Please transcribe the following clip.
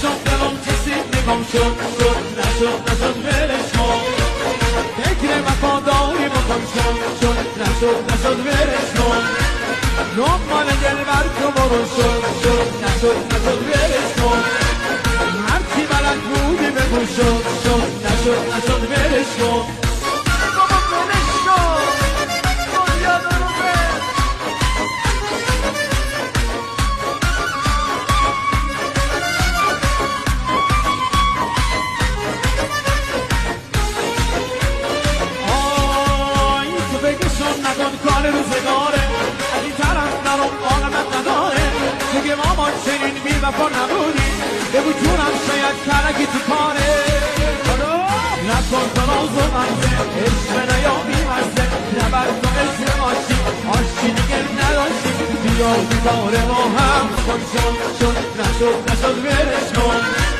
شد دلم کسی نگم شد نشد ولش کن فکر وفاداری بکن شد نشد ولش کن لقمان دلبر تو برو شد نشد ولش کن هرچی بلد بودی بگو شد نشد ولش کن کار روزگاره از این طرف درم عالمت نداره دیگه مامان چنین بی وفا نبودی بگو جونم شاید کرکی تو کاره نکن تو ناز و غمزه عشق نیابی مزه نبر تو عشق آشی دیگه نداشتی بیا بیدار ما هم کن شد نشد ولش کن